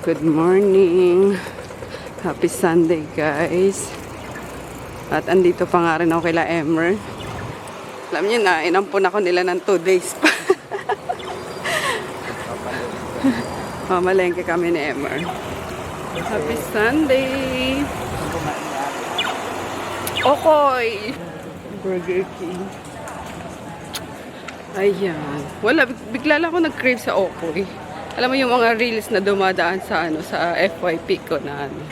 Good morning. Happy Sunday, guys. At andito pa nga rin ako kila Emer. Alam niyo na, inampun ako nila ng 2 days pa. Mamalengke kami ni Emer. Happy Sunday. Okoy. Burger King. Ayan. Wala, bigla lang ako nag-crave sa Okoy. Alam mo yung mga reels na dumadaan sa sa FYP ko na ano.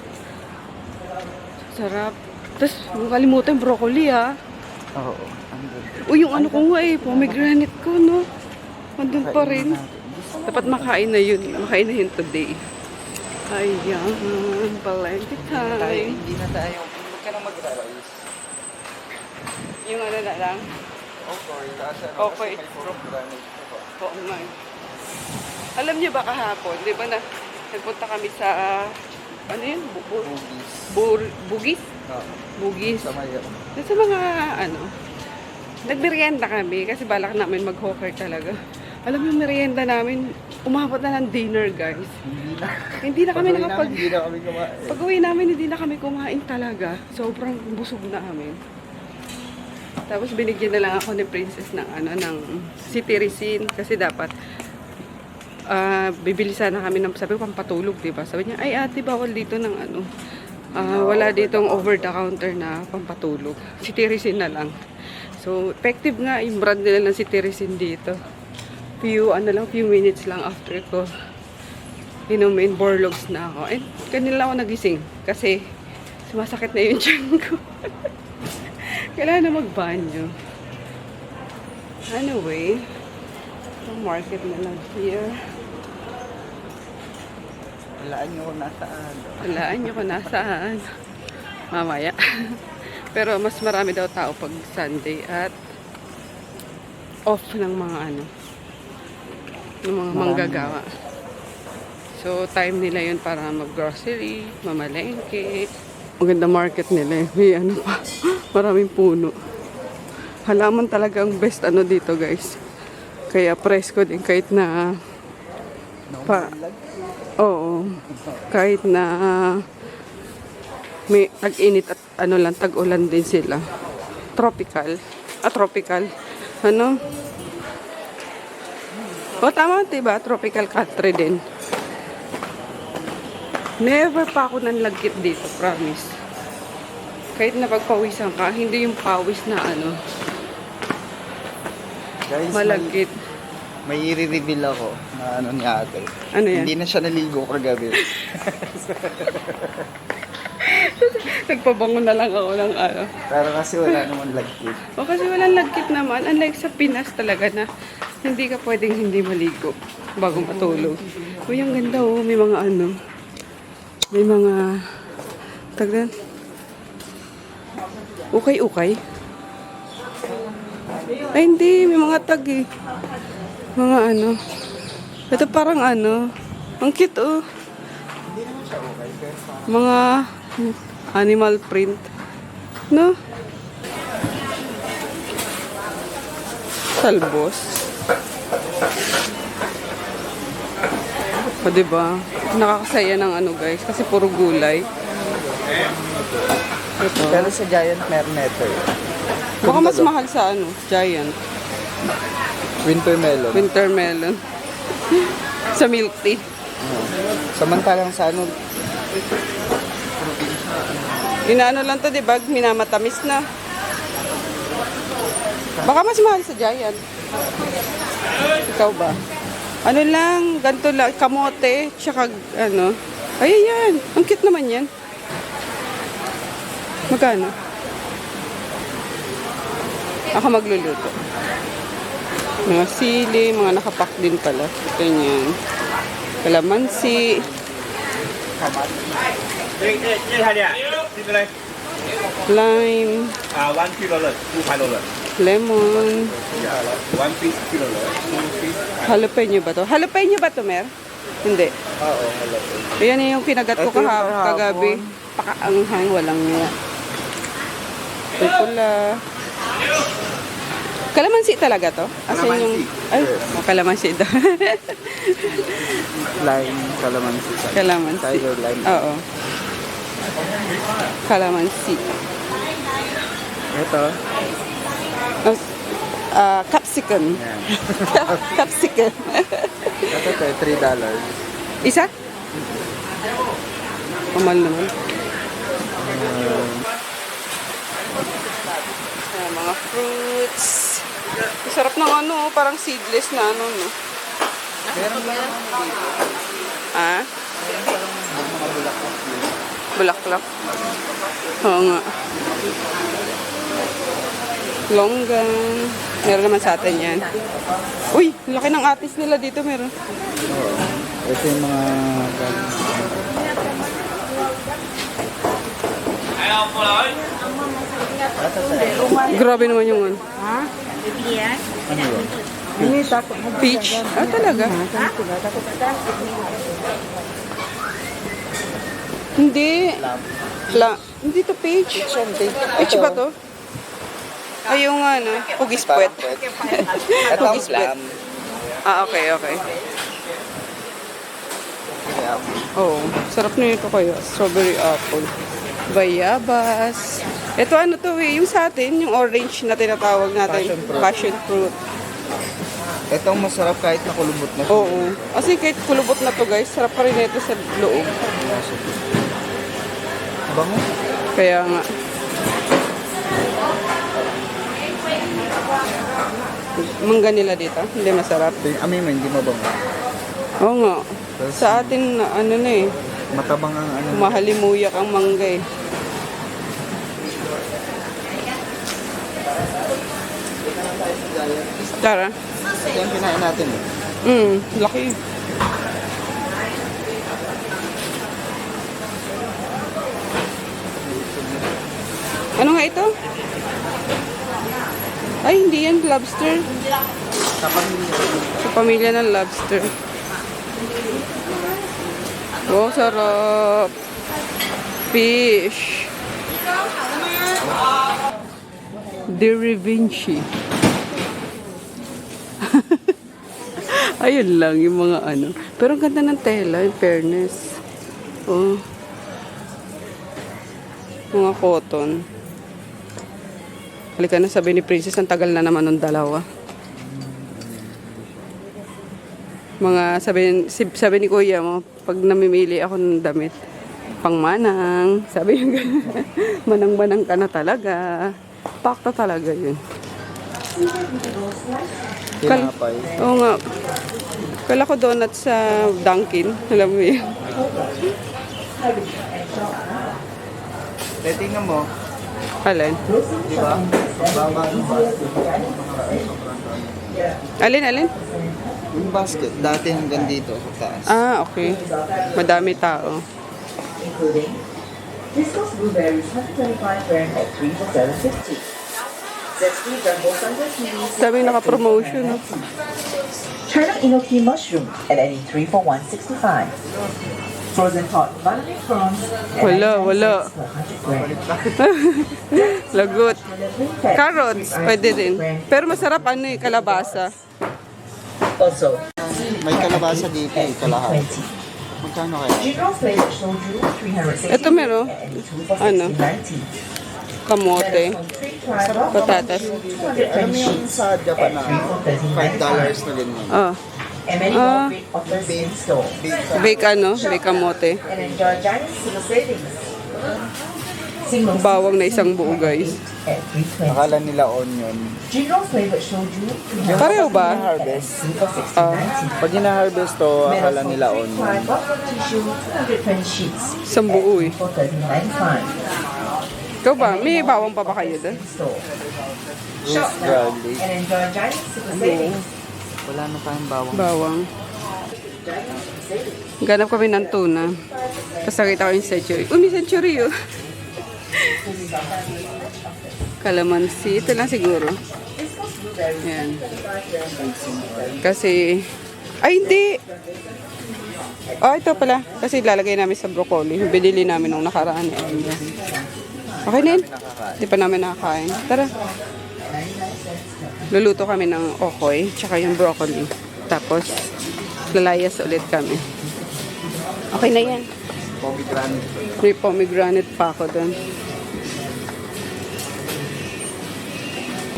Sarap. Tapos, makalimutan broccoli ha. Oo. Uy, yung ano ko nga pomegranate ko, no? Andun pa rin. Dapat makain na yun. Makain na yun today. Ayan. Palengke time. Hindi na tayo. Huwag ka nang mag-rice. Yung ano na lang. Okay. Okay. May puro granite ko. Oo nga. Alam niyo ba kahapon, di ba nagpunta kami sa, ano yun? Bugis. Bugis? Oo. Bugis. Sa Mayo. Sa mga, nagmerienda kami kasi balak namin mag-hawker talaga. Alam mo yung merienda namin, umabot na ng dinner, guys. Hindi na kami nakapag... Hindi na kami kumain. Pag-uwi namin, hindi na kami kumain talaga. Sobrang busog na kami. Tapos binigyan na lang ako ni Princess ng ng cetirizine kasi dapat bibili sana kami ng, sabi ko, pampatulog, diba? Sabi niya, ay ate, bawal dito ng wala ditong over the counter na pampatulog. Cetirizine na lang. So, effective nga yung brand nila ng cetirizine dito. Few minutes lang after ko inumin, borlogs na ako. And kanila ako nagising kasi sumasakit na yung tiyan ko. Kailangan na magbanyo. Anyway, ang market na lang here. Walaan nyo kung nasaan. Walaan nyo kung nasaan. Mamaya. Pero mas marami daw tao pag Sunday at off ng mga ng mga manggagawa. So, time nila yun para mag-grocery, mamalengke. Maganda market nila. May pa. Maraming puno. Halaman talaga ang best dito, guys. Kaya presko din kahit na oo. Kahit na may tag-init at tag-ulan din sila. Tropical. Tropical. Tama, diba? Tropical country din. Never pa ako nanlagkit dito, promise. Kahit napagpawisan ka, hindi yung pawis na Guys, malagkit. may i-reveal ako na ni ate. Ano yan? Hindi na siya naligo kagabi. Nagpabango na lang ako ng Pero kasi wala naman lagkit. O kasi walang lagkit naman. Unlike sa Pinas talaga na hindi ka pwedeng hindi maligo bago matulog. Uy, ang ganda may mga may mga tagdan. Ukay-ukay. Ay, hindi. May mga tag Mga Ito parang ang cute Hindi naman siya okay. Mga animal print. No? Talbos. O, diba? Nakakasaya ng guys. Kasi puro gulay. Ito. Pero sa Giant meron neto. Baka mas mahal sa Giant. Winter melon. Winter melon. Sa milk tea. Samantalang sa Lang to, diba? Minamatamis na. Baka mas mahal sa Giant. Ikaw ba? Ganito lang, kamote, tsaka Ay, yan. Ang cute naman yan. Magkano? Ako magluluto. Mga sili, mga nakapak din pala. Ganyan. Kalamansi. Lime. 1 kilo了，5块多了。 Lemon. 1 piece kilo 2 piece。 Jalapeno ba to? Jalapeno ba to, Mer? Hindi. Oo, halapin. Ayan yung kinagat ko Ito yung kagabi. Pakaanghang, walang niya. Ito pula. Kalamansi talaga to? As in yung... Kalamansi. Ay, kalamansi daw. Lime, calamansi. Kalamansi. Tiger lime. Oo. Kalamansi. Ito. Capsicum. Yan. Capsicum. Ito to, $3. Isa? Kamal naman. Ayan, mga fruits. Sarap ng ano, parang seedless na ano, no? Meron lang dito. Ah? Mga bulaklak. Bulaklak. Oo nga. Longgan. Meron naman sa atin yan. Uy, laki ng atis nila dito meron. Oo. Ito yung mga... Grabe naman yung ano. Ano yun? Peach. Ah, talaga? Hindi. Hindi to peach. Peach ba to? Ay, yung ano, hugis puwet. Ito ang Hugis puwet. plum. Ah, okay, okay. Yeah. Oh, sarap na ito kayo. Strawberry apple. Bayabas. Ito ano to eh, yung sa atin, yung orange na tinatawag natin. Passion fruit. Passion fruit. Ito ang masarap kahit nakulubot na siya. Oo. Kasi kahit kulubot na to guys, sarap pa rin ito sa loob. Bango. Kaya nga. Mangga nila dito, hindi masarap. Amoy mo, hindi mabango. Oo nga. Sa atin, ano na eh, Matabang ang ano. mahalimuyak ang mangga eh. Tara. Ito yung kinain natin eh. Laki. Ano nga ito? Ay, hindi yan lobster. Sa pamilya. Sa pamilya ng lobster. Oh, sarap. Fish. De Vinci. Ayun lang yung mga ano. Pero ang ganda ng tela, in fairness. Oh. Mga cotton. Halika na, sabi ni Princess, ang tagal na naman ng dalawa. Mga sabi ni Kuya mo, pag namimili ako ng damit, pangmanang. Sabi yung gano'n. Manang-manang ka na talaga. Pakta talaga yun. Tinapay. Oo nga. Kala ko donut sa Dunkin. Alam mo yun. Tingnan mo. Alin? Di ba? Baba ng basket. Alin? Yung basket, dati hanggang dito sa taas. Ah, okay. Madami tao. Including Disco's blueberries 125 gram at 3 for 7.50. Zesty jumbo Sunday series. Sabi naka-promotion. No? China enoki mushroom at any 3 for 165. Frozen hot buttermilk prawns. at Wala. 99 cents per 100 gram. Lagot. Carrots, pwede din. Pero masarap ano eh, kalabasa. Also, May kalabasa dito eh, kalahati. 20. Magkano kaya? Jingle flavored soju 360. Ito meron. at any 2 for Ano? 60.90. Kamote. Patatas. Alam mo yung sa Japan na $5 na ganyan. Oh. And many Ah. more great offers in store. Bake ano? Bake kamote. And enjoy Chinese single savings. Single Bawang na isang buo guys. at 320. Akala nila onion. Jingle flavored soju Pareho ba? Harvest. 3 for 60.90. Pag hina-harvest to, akala nila onion. Buffer tissue 220 sheets Isang buo eh. for 13.95. Ikaw ba? May bawang pa ba kayo doon? Store. Roast garlic. And enjoy Chinese super savings. Wala na tayong bawang. Bawang. Ganap kami ng tuna. Tapos nakita ko yung century. May century oh. Kalamansi. Ito lang siguro. Yan. Kasi, ay hindi. Oh, ito pala. Kasi lalagay namin sa broccoli. Binili namin nung nakaraan. Okay na yun. Hindi pa namin nakakain. Tara. Luluto kami ng okoy, tsaka yung broccoli. Tapos, lalayas ulit kami. Okay na yan. Pomegranate. May pomegranate pa ako doon.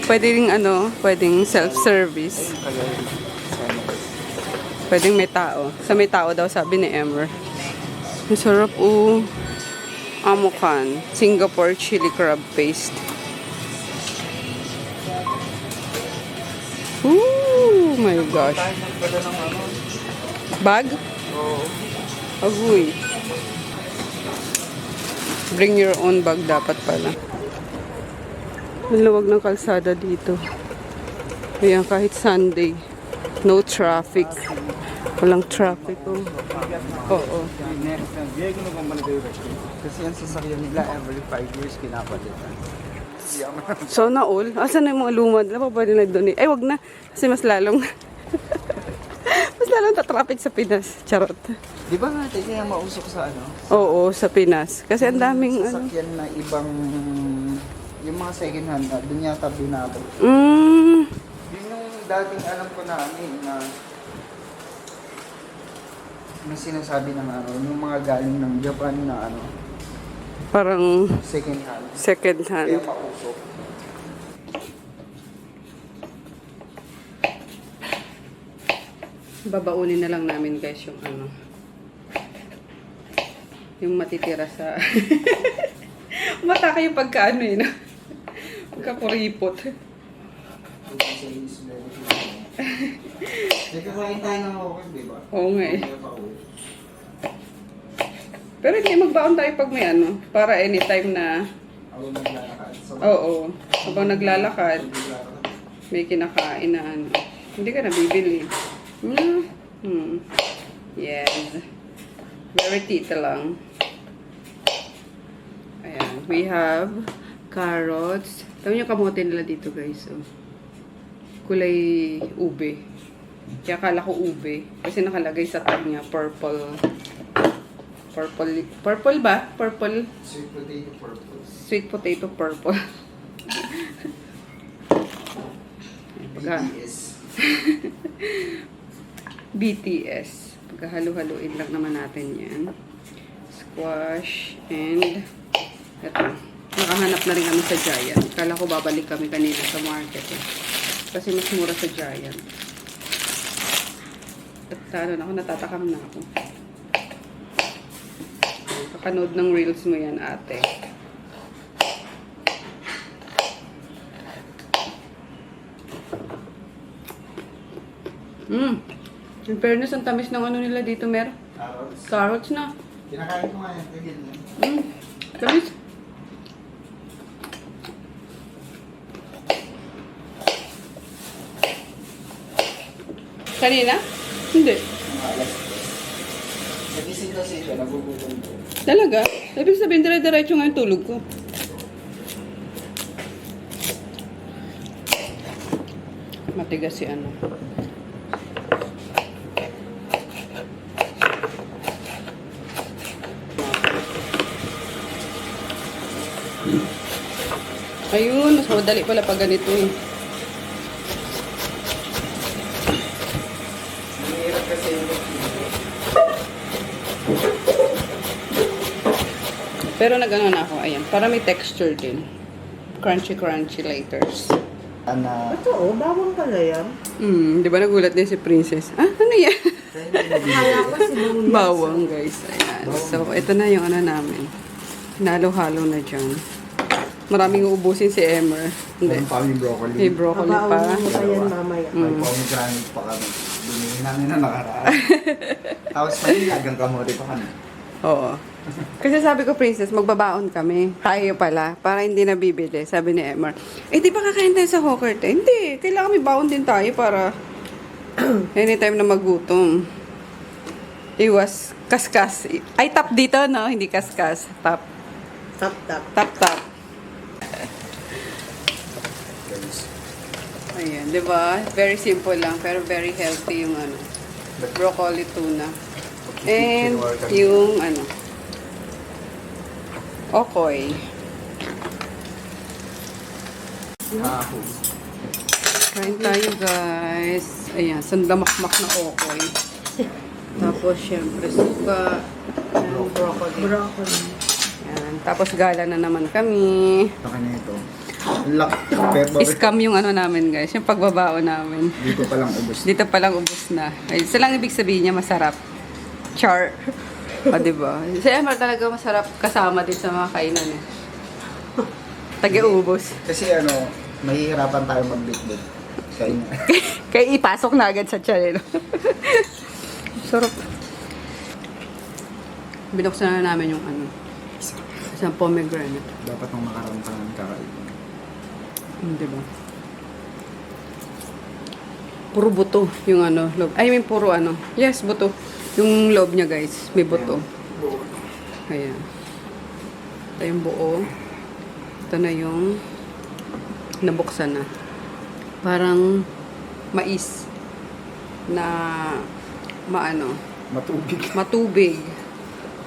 Pwedeng pwedeng self-service. Pwedeng may tao. Sa may tao daw, sabi ni Emmer. Ang sarap Amokan. Singapore chili crab paste. Oh my gosh. Tayo nagpala ng ano. Bag? Oo. Agoy. Bring your own bag dapat pala. Ang luwag ng kalsada dito. Ayan, kahit Sunday. No traffic. Walang traffic. Oo. Kasi yung sasakyan nila every 5 years pinapalitan. Sana all. Asan na yung mga lumad? Wala pa ba nila doon? Ay, wag na. Kasi mas lalong mas lalong tatraffic sa Pinas. Charot. Di ba nga, kaya mausok sa ano? Oo, sa Pinas. Kasi ang daming Sasakyan na ibang, yung mga second hand na, dun yata binabag. Yun yung dating alam ko na na sinasabi ng yung mga galing ng Japan na parang second hand. second Kaya hand. mausok. Babaunin na lang namin guys yung yung matitira sa mataka yung pagkaano no? Pagkakuripot. Nagkakain tayo ng okay, di ba? Oo nga eh. Pero hindi magbaon tayo pag may para anytime na Ako naglalakad. oo, habang naglalakad may kinakain na hindi ka nabibili. Yes. Very tita lang. Ayan. We have carrots. Tawag niyo kamote nila dito guys. Kulay ube. Kaya akala ko ube. Kasi nakalagay sa tag niya purple. Purple ba? Purple. Sweet potato purple. Sweet potato purple. BTS. BTS. Pagkahalo-haluin lang naman natin yan. Squash and ito. Nakahanap na rin kami sa Giant. Kala ko babalik kami kanina sa market kasi mas mura sa Giant. At natatakam na ako. Kakanood ng reels mo yan, ate. In fairness, ang tamis ng nila dito, Mer. Carrots. Carrots na. Kinakain ko nga yan. Ganyan. Tamis. Kanina? Hindi. Nagising kasi siya, nagugutom ko. Talaga? Ibig sabihin, dire-diretso nga yung tulog ko. Matigas si Ayun, mas madali pala pag ganito eh. Mahirap kasi yung Pero nag-ano na ako, ayan. Para may texture din. Crunchy laters. Ana. Oo, bawang pala yan. Di ba nagulat din si Princess? Ah, ano yan? Akala ko sibuyas. Bawang, guys. Ayan. So, ito na yung namin. Hinalo-halo na dyan. Maraming uubusin si Emmer. Hindi. Meron pa kami broccoli. May broccoli pa. Babaunin mo pa yan mamaya. May pomegranate pa kami. Binili namin na nakaraan. Tapos may lagang kamote pa kami. Oo. Kasi sabi ko, Princess, magbabaon kami. Tayo pala. Para hindi na bibili. Sabi ni Emmer. Eh, di ba kakain tayo sa hawker tayo? Hindi. Kailangan may baon din tayo para anytime na magutom. Iwas. Kaskas. Ay, tap dito, no? Hindi kaskas. Tap. Tap, tap. Tap, tap. Ayan, di ba? Very simple lang, pero very healthy yung broccoli tuna. And yung okoy. Ahos. Kain tayo, guys. Ayan, sandamakmak na okoy. Tapos, syempre, suka. And broccoli. Ayan. Tapos, gala na naman kami. Saka na ito. Pero Scam yung ano namin, guys. Yung pagbabao namin. dito pa lang ubos. Dito palang ubos na. Ay, isa lang ibig sabihin niya, masarap. Char. O, diba? Si Emma talaga masarap kasama din sa mga kainan eh. Tagi-ubos. Kasi ano, mahihirapan tayo mag-bit-bit. Sa inyo. Kaya ipasok na agad sa tiyan. Sarap. Binuksan na namin yung ano. Isang pomegranate. Dapat nung makaroon pa ng kakain. Diba? Puro buto yung ano, loob. I mean, puro ano. Yes, buto. Yung loob niya, guys. May buto. Ayan. Ito yung buo. Ito na yung nabuksan na. Parang mais na maano, Matubig. matubig.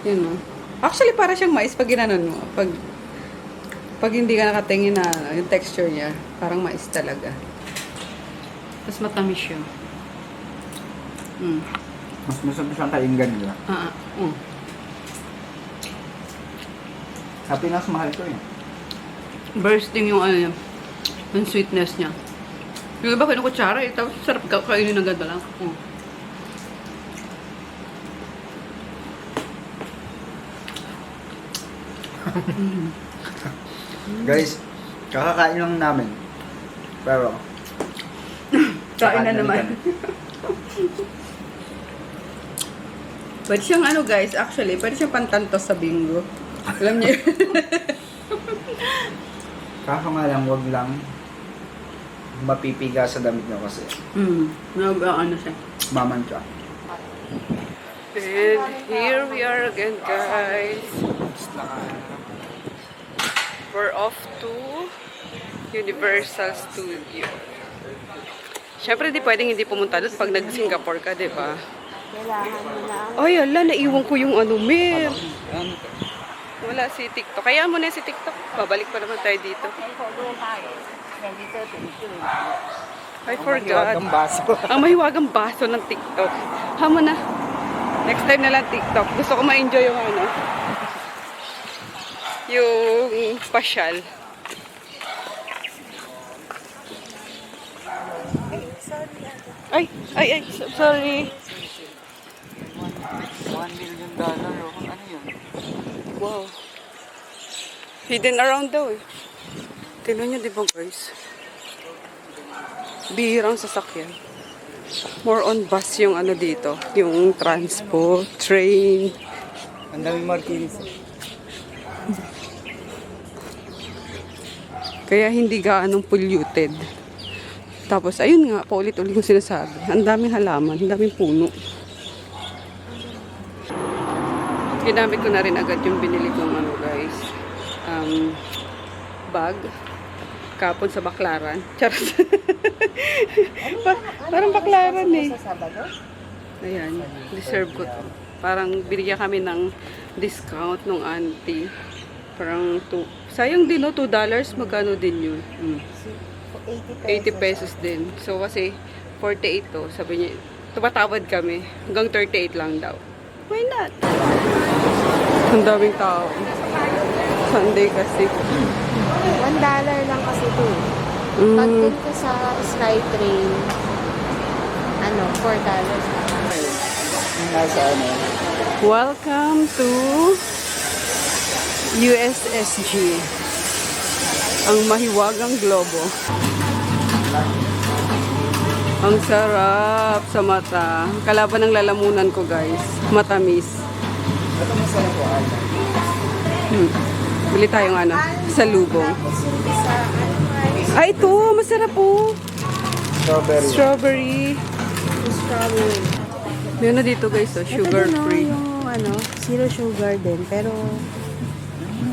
Yun, no? Actually, para siyang mais pag ginanon mo. Pag hindi ka nakatingin na yung texture niya, parang mais talaga. Tapos matamis siya. Mas masarap siyang kainggan nila. Sa Pinas, mahal ko eh. Bursting yung ano niya. Yung sweetness niya. Yung iba kinukutsara eh. Tapos sarap kainin ng ganda lang. Guys, kakakain lang namin. Pero, Kain na naman. kami. Pwede siyang ano guys, actually, pwede siyang pantantos sa bingo. Alam niyo yun? Kaso nga lang, wag lang mapipiga sa damit niyo kasi Ano siya. mamantsa. And here we are again, guys. We're off to Universal Studio. Syempre, di pwedeng hindi pumunta doon pag nag-Singapore ka, di ba? Ay, ala, naiwan ko yung ano, Mer. Wala si TikTok. Kaya mo na si TikTok. Babalik pa naman tayo dito. I forgot. Ang mahiwagang baso ng TikTok. Hamo na. Next time na lang TikTok. Gusto ko ma-enjoy yung ano. Yung pasyal. Ay, sorry. $1 million. Ano yun? Wow. Hidden around daw eh. Tingnan nyo, di ba guys? Bihirang sasakyan. More on bus yung ano dito. Yung transport, train. Ang daming martinis. Kaya hindi gaanong polluted. Tapos, ayun nga, paulit-ulit yung sinasabi. Ang daming halaman, ang daming puno. Ginamit ko na rin agad yung binili kong ano guys. Bag. Kapon sa Baklaran. Charot. Parang Baklaran eh. Ayan, deserve ko to. Parang binigyan kami ng discount nung auntie. Parang sayang din no, $2. Magkano din yun? 80 pesos din. So kasi 48 to. Sabi niya, tumatawad kami. Hanggang 38 lang daw. Why not? Ang daming tao. Sunday kasi. $1 lang kasi ito eh. Pag dun ka sa Skytrain, $4. Nasa ano? Welcome to USSG. Ang mahiwagang globo. Ang sarap sa mata. Kalaban ng lalamunan ko guys. Matamis. Ito masarap po. Bili tayong ano, sa lubong. Ay, ito. Masarap po. Strawberry. Strawberry. Strawberry. May ano dito guys, oh, sugar free. Yung zero sugar din, pero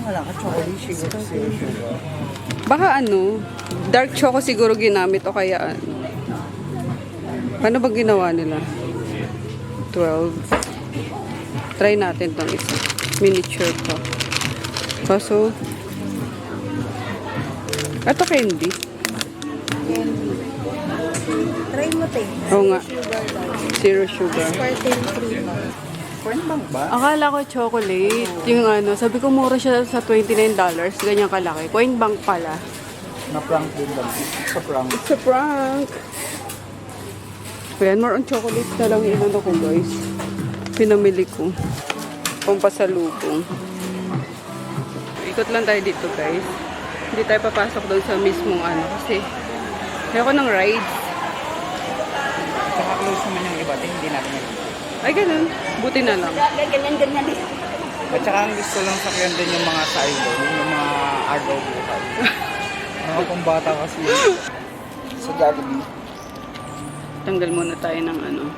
Wala ka chocolate sugar. Baka ano, dark choco siguro ginamit o kaya ano. Paano ba ginawa nila? 12. Try natin tong isa. Miniature to. Kaso, ito candy. gamot eh. Oo nga. Sugar daw. Zero sugar. Aspartame free. Corn bang ba? Akala ko chocolate. Yung ano, sabi ko mura siya sa $29. Ganyan kalaki. Coin bank pala. Na-prank din lang. Sa prank. It's a prank. Ayan, more on chocolate na lang yung ano ko, guys. Pinamili ko. Pampasalubong. Ikot lang tayo dito, guys. Hindi tayo papasok doon sa mismong ano. Kasi, ayoko ng rides. Saka close naman yung iba. Hindi natin yun. Ay, ganun. Buti na lang. Ganyan. At saka ang gusto lang sakyan din yung mga silo. Yung mga agaw buhay. Mga pambata kasi. Sa Jollibee. Tanggal muna tayo ng ano.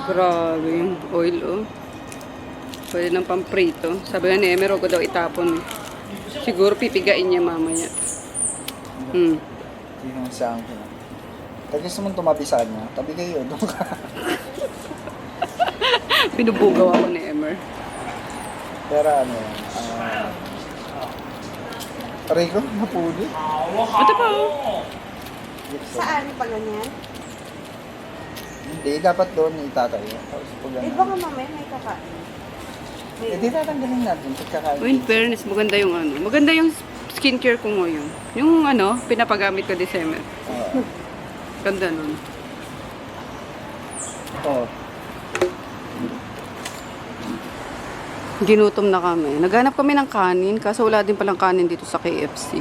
Grabe yung oil, oh. Pwede ng pamprito. Sabi nga ni Emer, huwag ko daw itapon. Siguro pipigain niya mamaya. Yun yung sa akin. Pag gusto mong tumabi sa kanya, tabi kayo, doon ka. Binubugaw ako ni Emer. Pero ano, aray ko, napuli. Ito pa, oh. Saan pa ganyan? Hindi, dapat doon itatayo. Tapos pag Eh, baka mamaya may kakain. eh, di tatanggalin natin. Pagkakain. Oh, in fairness, maganda yung ano. Maganda yung skincare ko ngayon. Yung ano, pinapagamit ko December. Ganda nun. Oo. Ginutom na kami. Naghanap kami ng kanin, kaso wala din palang kanin dito sa KFC.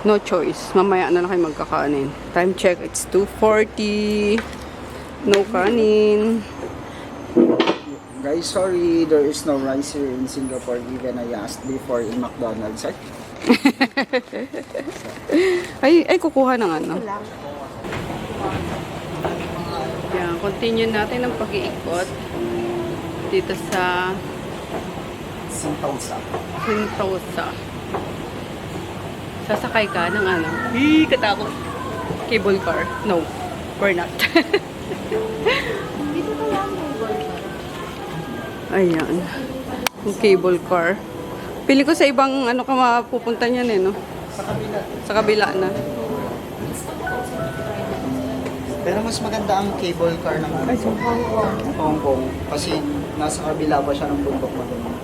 No choice. Mamaya na lang kayo magkakanin. Time check, it's 2:40. No kanin. Guys, sorry, there is no rice here in Singapore. Even I asked before in McDonald's. Ay, kukuha ng ano. Yan, continue natin ang pag-iikot dito sa Sentosa. Sentosa. Sasakay ka ng ano? Katakot. Cable car. No, we're not. Dito na lang may gold. Ayan. Yung cable car. Pili ko sa ibang ano ka mapupunta niyan eh, no? Sa kabila. Sa kabila na. Pero mas maganda ang cable car ng Hong Kong. Kasi nasa kabila pa siya ng bundok na doon.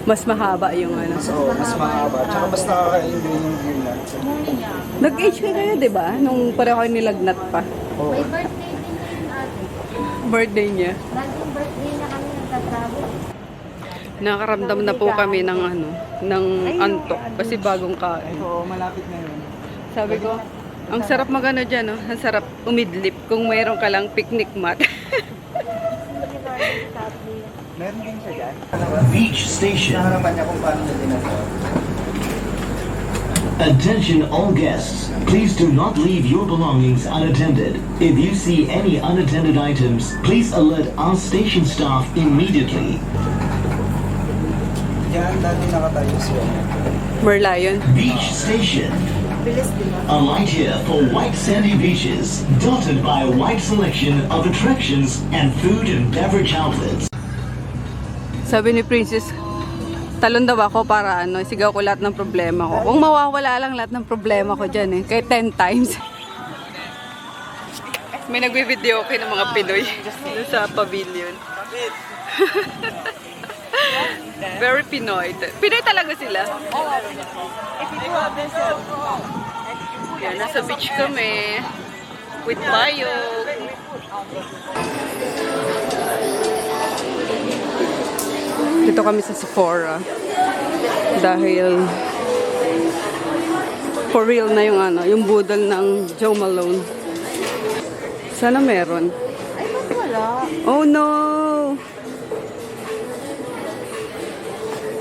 Mas mahaba yung ano. So, mas mahaba. Tsaka mas nakaka-enjoy yung view na. Nag-age ka kayo, di ba? Nung pareho kayo nilagnat pa. Oo. May birthday din na yung ate. Birthday niya. Laging birthday na kami nagtatravel. Nakaramdam na po kami ng ano, ng antok. Kasi bagong kain. Oo, malapit na yun. Sabi ko, ang sarap magano dyan, no? Ang sarap umidlip kung mayroon ka lang picnic mat. Meron din siya dyan. Beach Station. Harapan niya kung paano niya dinagawa. Attention all guests. Please do not leave your belongings unattended. If you see any unattended items, please alert our station staff immediately. Yan, dati nakatayo siya. Merlion. Beach Station. Alight here for white sandy beaches, dotted by a wide selection of attractions and food and beverage outlets. Sabi ni Princess, talon daw ako para ano, sigaw ko lahat ng problema ko. Kung mawawala lang lahat ng problema ko dyan eh, kahit 10 times. May nagbe-video okay ng mga Pinoy doon sa pavilion. Very Pinoy. Pinoy talaga sila. Yan, nasa beach kami with bayog. Dito kami sa Sephora. Dahil for real na yung ano, yung budol ng Joe Malone. Sana meron. Ay, ba't wala? Oh no!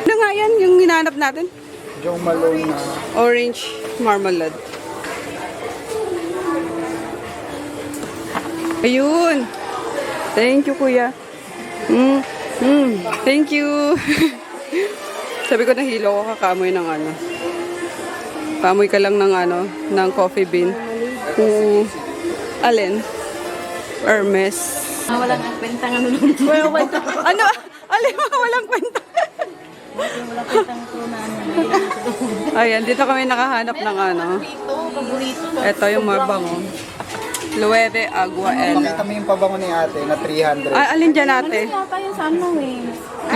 Ano nga yan yung hinanap natin? Joe Malone na. Orange marmalade. Ayun! Thank you, kuya. Thank you. Sabi ko nahilo ko kakamoy ng ano. Kamoy ka lang ng ano, ng coffee bean. Alin? Hermes. Walang kwenta nga nung Walang kwenta. Ano? Alin mo walang kwenta? Ayan, dito kami nakahanap ng ano. Ito yung mabango. Lueve Agua Ela. Makita mo yung pabango ni ate na 300. Ah, alin dyan ate? Yata yung sa ano eh.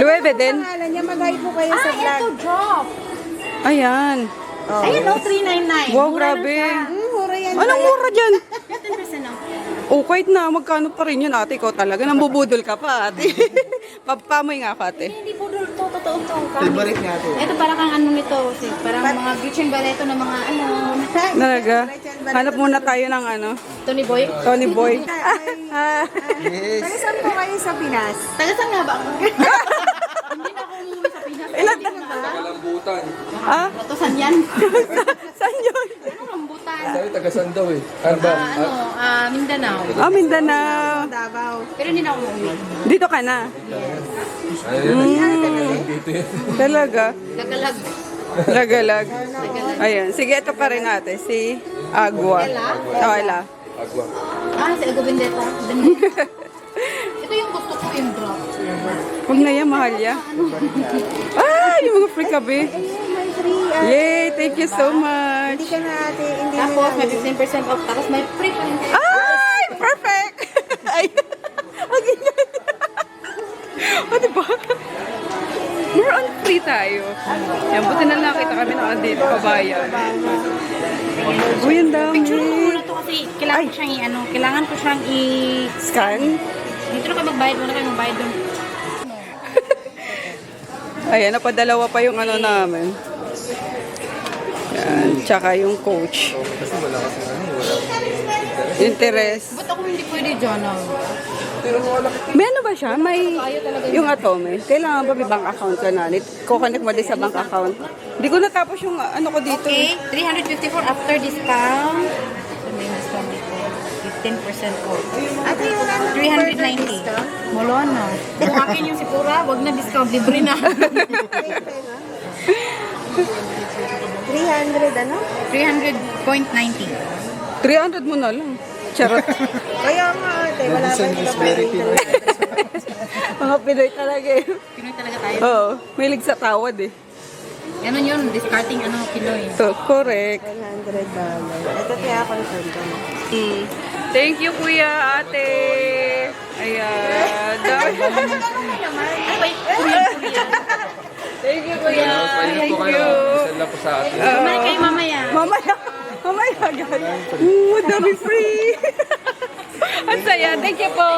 Lueve din? Pangalan niya, mag-hi po kayo sa vlog. Ito, drop. Ayan. Ayun, no, 399. Wow, grabe. Mura yan. Anong mura dyan? 10% lang. Oh, kahit na, magkano pa rin yun ate ko talaga. Nambubudol ka pa ate. Papamoy nga ka ate. Hindi po to, totoo to. Favorite niya ate. Ito parang kang ano nito, sis. Parang mga Gretchen Barreto na mga ano. Talaga. Hanap muna tayo ng ano. Tony Boy. Tony Boy. Yes. Taga saan po kayo sa Pinas? Taga saan nga ba ako? Hindi na ako umuwi sa Pinas. Ilan? Ah? Ito, saan yan? Saan yun? Anong rambutan? Tagasan daw eh. Ano ba? Mindanao. Ah, Mindanao. Davao. Pero hindi na ako umuwi. Dito ka na. Talaga. Lagalag. Lagalag. Ayan. Sige, ito pa rin ate. Si Agua. Oh, Ela. Si Ago Vendetta. Ito yung gusto ko, yung drop. Huwag na yan, mahal ya. Ah, yung mga free kabe. May free. Yay, thank you so much. Hindi ka na ate. Hindi na Tapos may 15% off. Tapos may free pa rin. Ay, perfect! Ay, ang ganyan. O, diba? More on free tayo. Yan, buti na lang kita kami nakandito, kabayan. Uy, ang dami. Picture ko muna to kasi kailangan ko siyang i-ano. Kailangan ko siyang Scan? Dito na kayo magbayad. Muna kayo magbayad doon. Ayan, napadalawa pa yung ano namin. Yan, tsaka yung coach. Interest. Ba't ako hindi pwede dyan? May ano ba siya? May yung Atome. Kailangan ba may bank account ka na? Kukonect mo din sa bank account. Hindi ko natapos yung ano ko dito. Okay, 354 after discount. May discount dito. 15% off. Ate, yung ano? 390. Molo na. Kung akin yung Sipura, wag na discount. Libre na. 300 ano? 300.90. 300 mo na lang. Charot. Kaya nga ate, wala pa yung Mga Pinoy talaga eh. Pinoy talaga tayo. Oo, mahilig sa tawad eh. Ganun yun, discarding ano, Pinoy. So, correct. $100. Ito kaya confirm ko. Mm. Thank you, kuya, ate. Ayan. Thank you, kuya. Thank you. Send po sa atin. Bumalik kayo mamaya. Mamaya. Mamaya agad. Dami free. Ang saya. Thank you po.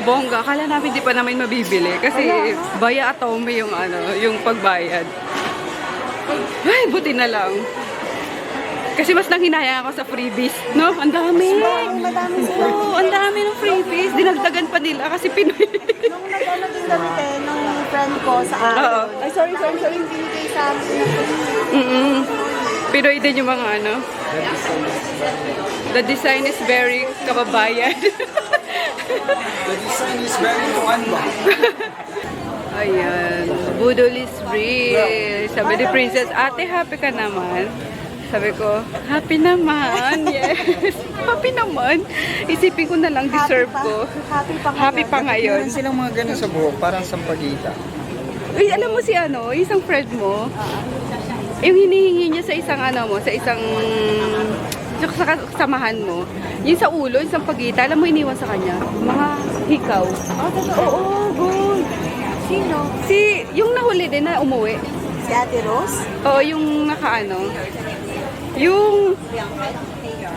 Bongga. Akala namin di pa namin mabibili. Kasi baya Atome yung ano, yung pagbayad. Ay, buti na lang. Kasi mas nanghinaya ako sa freebies. No? Ang dami. Madami sila. Oo, ang dami ng freebies. Dinagdagan pa nila kasi Pinoy. Nung nag-ano din kami nung friend ko sa akin. Oo. Ay, sorry. Yung binigay sa amin. Pinoy din yung mga ano. The design is very kababayan. The design is very ano. Ayan. Budol is real. Sabi ni Princess, ate, happy ka naman? Sabi ko, happy naman. Yes. Happy naman. Isipin ko na lang, deserve ko. Happy pa ngayon. Meron silang mga ganun sa buhok, parang sampagita. Uy, alam mo si ano, isang friend mo, yung hinihingi niya sa isang ano mo, sa isang sa kasamahan mo, yung sa ulo, yung sa pagita, alam mo iniwan sa kanya? Mga hikaw. Oo, good. Sino? Si, yung nahuli din na umuwi. Si Ate Rose? Oo, yung nakaano. Yung,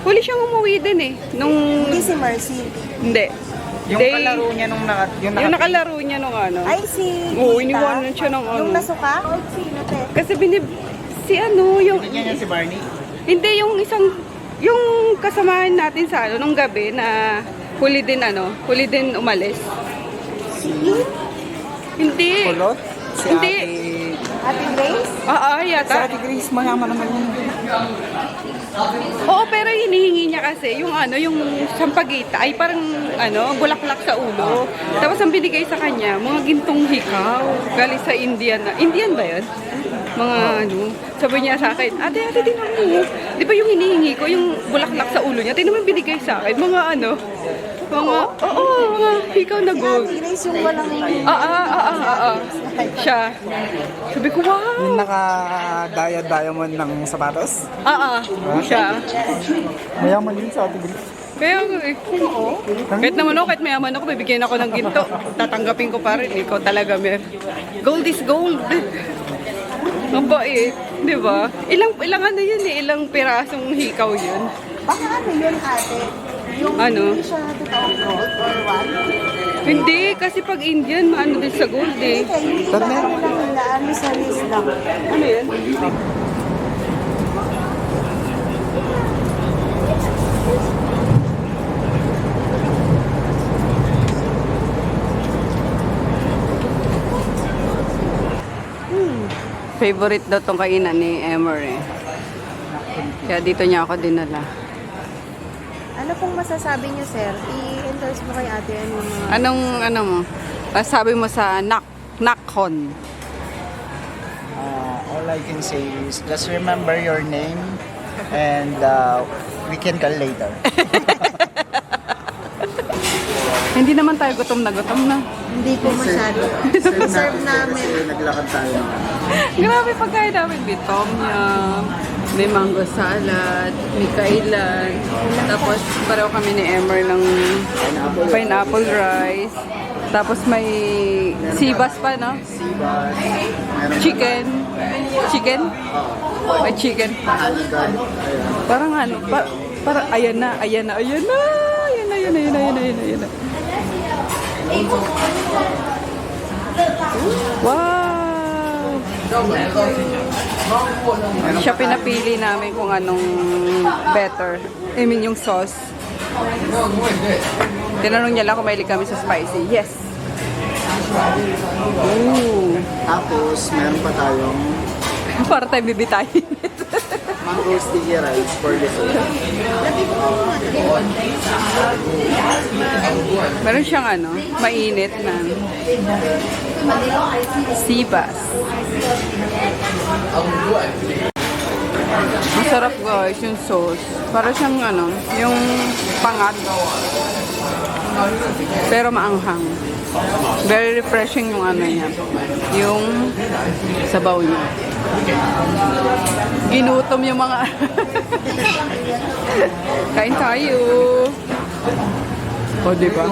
huli siyang umuwi din eh. Nung, Hindi si Mercy. hindi. Yung They- kalaro niya nung Yung nakalaro niya nung ano. Ay, si Oo, Tita. iniwanan siya ng ano. Yung nasuka? Sino, te? Kasi si ano, yung, Yan si Barney. hindi yung isang, yung kasamahan natin sa ano, nung gabi na huli din umalis. Si Hindi. Kulot? Si Hindi. Ate Grace? Oo, Si yata. Ate Grace, mayaman naman yun. Oo, pero hinihingi niya kasi yung ano, yung sampagita ay parang ano, bulaklak sa ulo. Tapos ang binigay sa kanya, mga gintong hikaw. Galing sa Indian na. Indian ba yun? Mga ano, sabi niya sa akin, ate, tingnan mo. Di ba yung hinihingi ko, yung bulaklak sa ulo niya, tingnan mo yung binigay sa akin. Mga ano, mga hikaw na gold. Grace yung walang Siya. Sabi ko, wow. Yung naka-diamond ng sapatos. Siya. Mayaman din sa ating Grace. Kaya kahit naman ako, kahit mayaman ako, bibigyan ako ng ginto. Tatanggapin ko pa rin. Ikaw talaga, Mer. Gold is gold. Ang bait. Di ba? Ilang ano yun eh? Ilang pirasong hikaw yun? Baka ano yun, ate? Yung Ano? hindi siya totoong gold or what? Hindi, kasi pag Indian, maano din sa gold eh. Hindi ba ano lang nila, ano sa list lang? Ano yan? Favorite daw tong kainan ni Emer eh. Kaya dito niya ako dinala. Ano pong masasabi niyo, sir? I-endorse mo kay ate ano yung mga... Anong ano mo? Sabi mo sa Nakhon. All I can say is just remember your name and we can call later. Hindi naman tayo gutom na. Hindi po masyado. Serve namin. Naglakad tayo. Grabe pagkain namin. May tom yum, may mango salad, may kailan. Tapos pareho kami ni Emer ng pineapple rice. Tapos may sibas pa, no? Chicken. May chicken. Parang ano, parang ayan na. Wow! Siya pinapili namin kung anong better. I mean, yung sauce. Tinanong niya lang kung mahilig kami sa spicy. Yes! Ooh! Tapos, meron pa tayong Para tayo bibitayin. mango sticky rice for dessert. Meron siyang ano, mainit na sibas. Masarap guys yung sauce. Para siyang ano, yung pangat. Pero maanghang. Very refreshing yung ano niya. Yung sabaw niya. Ginutom yung mga kain tayo. O, diba?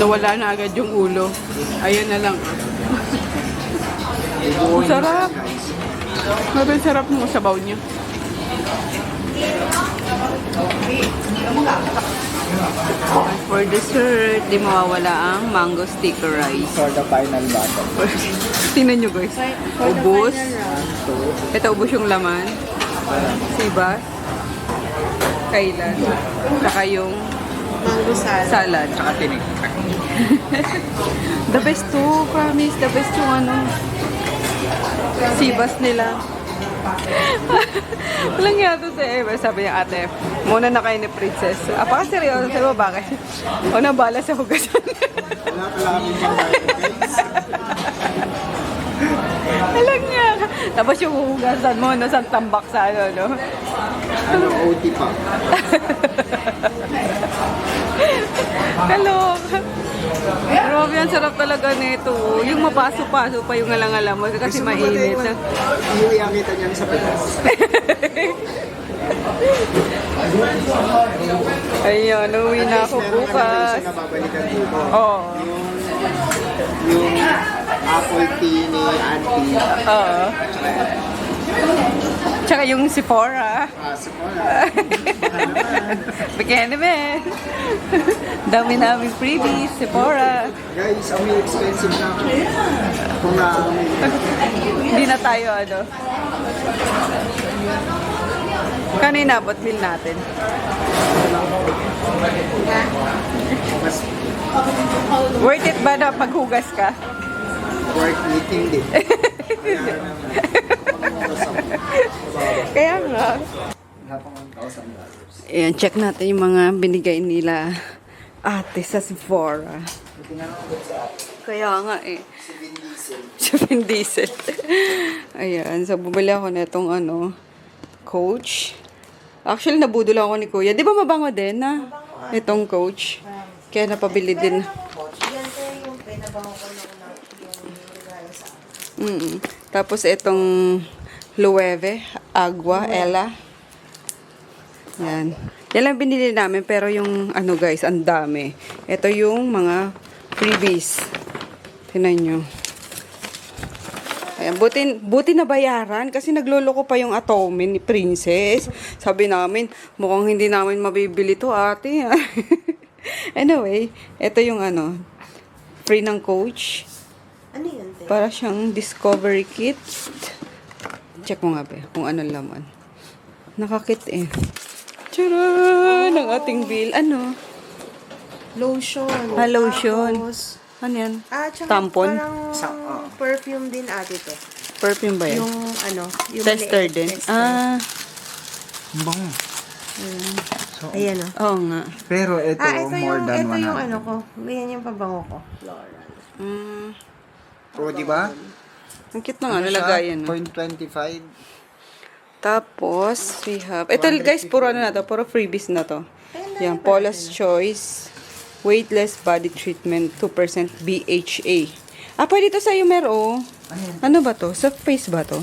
Nawala na agad yung ulo. Ayun na lang. Ang sarap. Grabe, sarap ng sabaw niya. For dessert, di mawawala ang mango sticky rice. For the final battle. Tingnan nyo guys. Ubus. Ito ubus yung laman. Sibas. Kailan. Saka yung Mango salad. Tsaka tinik. The best to, promise. The best yung ano. Sibas nila. Walang yata sa Eva. Sabi niya ate, muna na kayo ni Princess. Seryoso sa iba, bakit? O nabala sa hugasan. Wala pala kami guys. Alam niya. Tapos yung hugasan mo, nasa tambak sa ano, no? Ano, OT pa. Kaloka. Grabe, ang sarap talaga nito. Yung mapaso-paso pa yung alang-alam mo kasi mainit. Iuwi ang kita niyan sa Pinas. Ayun, uwi na ako bukas. Meron na babalikan dito. Oo. Yung apple tea ni auntie. Oo. Tsaka yung Sephora. Bikini man. Dami naming freebies, Sephora. Guys, ang expensive na ako. Kung Hindi na tayo ano. Kanina abot bill natin. Worth it ba na paghugas ka? worth eating din. Kaya nga. Ayan, check natin yung mga binigay nila ate sa Sephora. Kaya nga eh. Si Vin Diesel. Ayan, so bumili ako na itong ano, Coach. Actually, nabudol ako ni Kuya. Di ba mabango din na? Itong Coach. Kaya napabili din. Coach, yan kaya yung pinabango ko nung yung regalo sa akin. Tapos itong Loewe, Agua, Ella. Yan. Yan lang binili namin, pero yung ano guys, ang dami. Ito yung mga freebies. Tingnan nyo. Ayan, buti na bayaran kasi nagloloko pa yung Atomin ni Princess. Sabi namin, mukhang hindi namin mabibili to ate. Anyway, ito yung ano, free ng coach. Ano yun, te? Para siyang discovery kit. Check mo nga ba kung ano laman. Nakakit eh. Tcharan! Ang ating bill. Ano? Lotion. Lotion. Tapos, Ano yan? tsaka Tampon? parang perfume din ate to. Perfume ba yan? Yung ano, yung Tester maliit, din? tester. Ang bango. Ayan o. Oo nga. Pero ito, Ito more yung, than ito 100. yung ano ko. Ganyan yung pabango ko. Floral. O, di ba? Ang cute na nga, nalagayan. No? 0.25. Tapos, we have... Ito guys, puro ano na to. Puro freebies na to. Yan, Paula's Choice. Weightless Body Treatment, 2% BHA. Pwede to sa'yo, Mero. Ano ba to? Sa face ba to?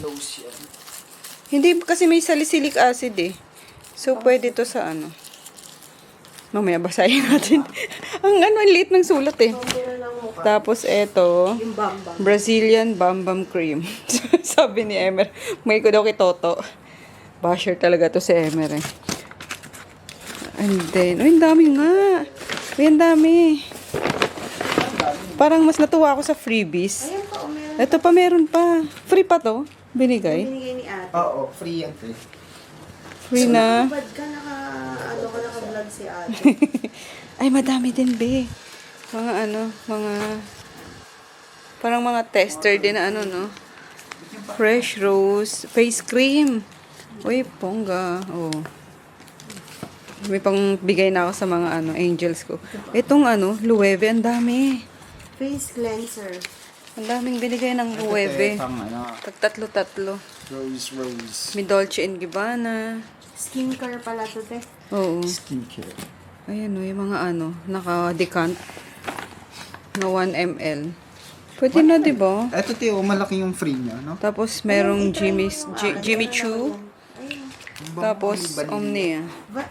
Lotion. Hindi, kasi may salicylic acid eh. So, pwede to sa ano. Mamaya basahin natin. ang liit ng sulat eh. Tapos, eto. Yung bamba. Brazilian Bam Cream. Sabi ni Emer. May ko daw kay Toto. Basher talaga to si Emer eh. And then, ang dami nga. Ang dami. Parang mas natuwa ako sa freebies. Ayun pa, meron. Ito pa, meron pa. Free pa to. Binigay. Binigay ni ate. Oo, free yan. Free na. Ba't ka naka-vlog si ate? Ay, madami din, be. Mga ano, parang mga tester din na ano, no? Fresh Rose face cream. Uy, pongga. Oh. May pang bigay na ako sa mga ano, angels ko. Itong ano, Loewe, ang dami. Face cleanser. Ang daming binigay ng Loewe. Pang ano, Tatlo. rose. May Dolce & Gabbana. Skincare pala to, te. Oo. Skincare. Ayan o, yung mga ano, naka-decant na 1 ml. Pwede na, di ba? Ito, Teo, malaki yung free niya, no? Tapos, merong Jimmy Choo. Tapos, Omnia.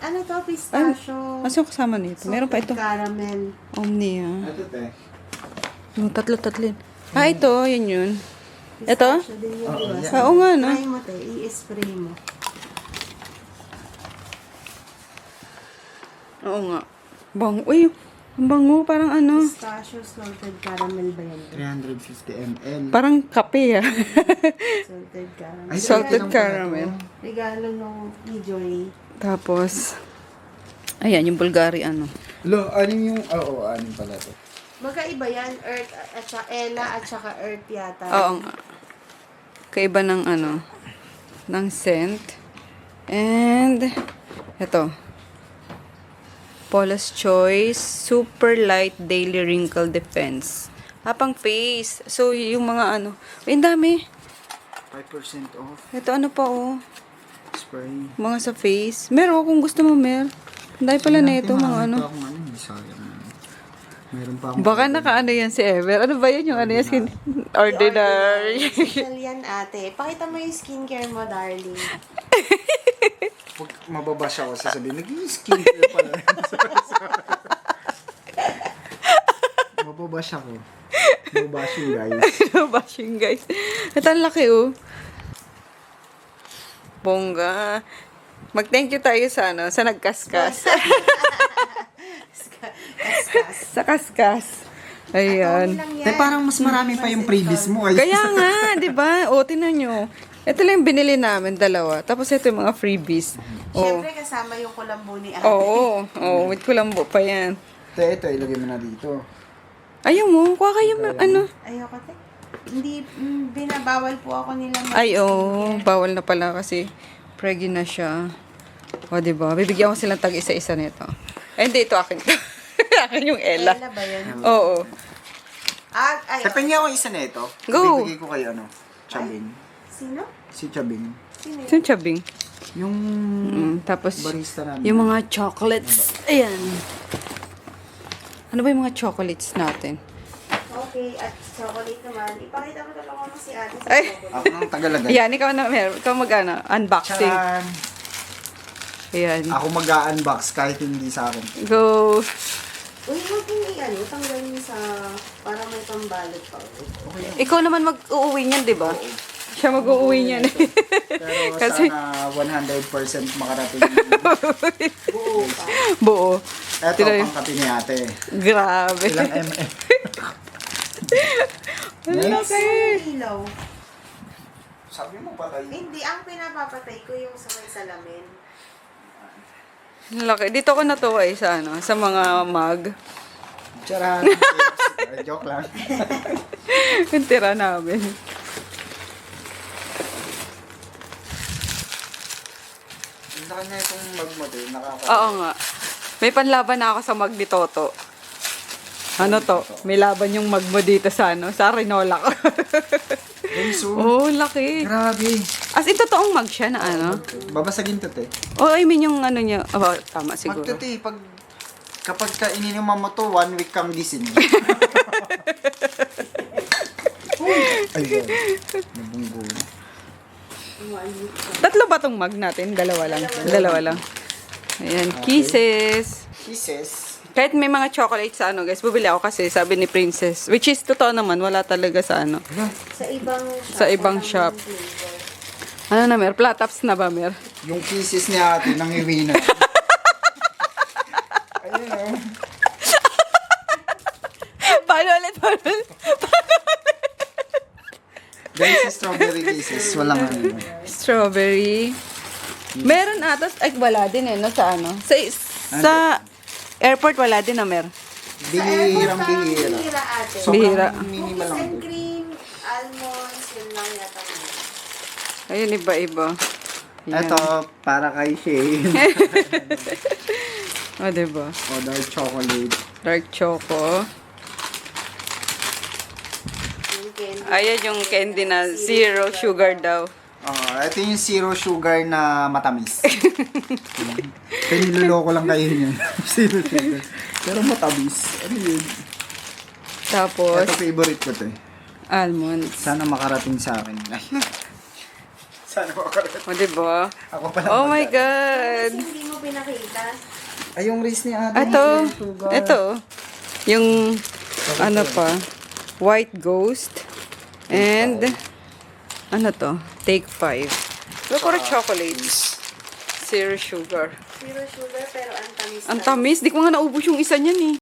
Ano to? Pistachio. Ano yung kasama nito? Meron pa ito. Caramel. Omnia. Ito, Te. Yung tatlo. Ito, yun. Ito? Pistachio din yun, diba? Oo nga, no? Try mo, te. I-spray mo. Oo nga. Uy, ang bango. Parang ano. Pistachio salted caramel ba yan? 350 ml. Parang kape, ah. Salted caramel. Ay, Salted lang pala caramel. Regalo nung ni Joy. Tapos, ayan, yung Bulgari, ano. Lo, anim yung... Oo, anim pala to. Magkaiba yan, Earth at saka Ella at saka Earth yata. Oo nga. Kaiba ng ano, ng scent. And, ito. Paula's Choice Super Light Daily Wrinkle Defense. Pang face. So, yung mga ano. Ang dami. 5% off. Ito ano pa oh. Spray. Mga sa face. Meron kung gusto mo, Mer. Ang dami pala na ito, mga ano. Sayang. Meron pa akong... Baka naka-ano yan si Ever. Ano ba yun yung ano yan? Ordinary. Social yan, ate. Pakita mo yung skincare mo, darling. Pag mababash ako, sasabihin, nag-skincare pala. Mababash ako. Mabashing, guys. Bashing, guys. Ito ang laki, oh. Bongga. Mag-thank you tayo sa ano, sa nagkaskas. Kaskas. Sa kaskas. Ayan. Lang Te, yan. parang mas marami pa yung previous mo. Ay. Kaya nga, di ba? O, tinan nyo. Ito lang yung binili namin, dalawa. Tapos ito yung mga freebies. Oh. Siyempre, kasama yung kulambo ni ate. Oo. Oh, with kulambo pa yan. Te, ito, ilagay mo na dito. Ayaw mo, kuha kayo, ano? Ayoko, te. Hindi, binabawal po ako nila. Ay, bawal na pala kasi preggy na siya. O, diba? Bibigyan ko silang tag isa-isa nito. Ay, hindi, ito akin. Akin yung Ella. Ella ba yun? Oo. Ay, Te, pengi ako isa na ito. Go. Bibigay ko kayo, ano, Chabing. sino? Si Chabing. Sino yun? Ito yung chabing. Yung Tapos, barista namin. yung mga chocolates. Ayan. Ano ba yung mga chocolates natin? Okay, at chocolate naman. Ipakita mo talaga mo si ate sa Ay! chocolate. Ako nang tagalagay. Yan, ikaw na, Mer. Ikaw unboxing. Charan! Ayan. Ako mag-unbox kahit hindi sa akin. Go! Uy, huwag yung tanggal niyo sa, para may pambalot pa. Ikaw naman mag-uuwi niyan, di ba? Siya mag-uuwi niyan. Pero Kasi- sana 100% makarating. Buo pa. Buo. Eto, Tira- pangkapi ni ate. Grabe. Ilang mm? Ang laki. Ilaw. Sabi mo patay. Hindi, ang pinapapatay ko yung sa may salamin. Ang laki. Dito ko natuwa sa sa mga mug. Charan! Joke lang. Yung tira namin. Sa kanya itong magmodel, Oo nga. May panlaban na ako sa mug ni Toto. Ano to? May laban yung mug mo dito sa sa Rinola ko. Bunso. Oh, laki. Grabe. As in, totoong mug siya na Babasagin to, te. Oh, I mean yung ano niya. Oh, tama siguro. Magtuti, kapag ka ininuman mo to, 1 week kang gising. Ayun. Nabunggo. Tatlo ba tong mug natin? Dalawa lang. Dalawa lang. Ayan, kisses. Kisses. Kahit may mga chocolates sa guys, bubili ako kasi sabi ni Princess. Which is, totoo naman, wala talaga sa Sa ibang shop. Sa ibang walang shop. flavor. Ano na, Mer? Platops na ba, Mer? Yung kisses ni ate, nangiwi na. Ayun o. Paano ulit? Guys, strawberry kisses. Walang ano. Strawberry. Meron ata, ay wala din no, sa Sa airport wala din na, Mer. Bihirang bihira. Bihira ate. Bihira. Sobrang minimal Cookies lang. and cream, almonds, yun lang yata. Ayun, iba-iba. Yan. Ito, para kay Shane. O, diba? O, dark chocolate. Dark choco. Yung candy. Ayan yung candy na zero sugar daw. Ito yung zero sugar na matamis. Kaya niloloko lang kayo yun. Zero sugar. Pero matamis. Ano yun? Tapos, Ito favorite ko to eh. almonds. Sana makarating sa akin. Ay. Sana makarating. O, diba? Ako pala. Oh my God! Hindi mo pinakita. Ay, yung race ni ate. Ito, zero sugar. ito. Yung, ano pa, white ghost. And, ano to? Take 5. Pero puro chocolates. Zero sugar. Zero sugar pero ang tamis. Ang tamis. Di ko nga naubos yung isa niyan eh.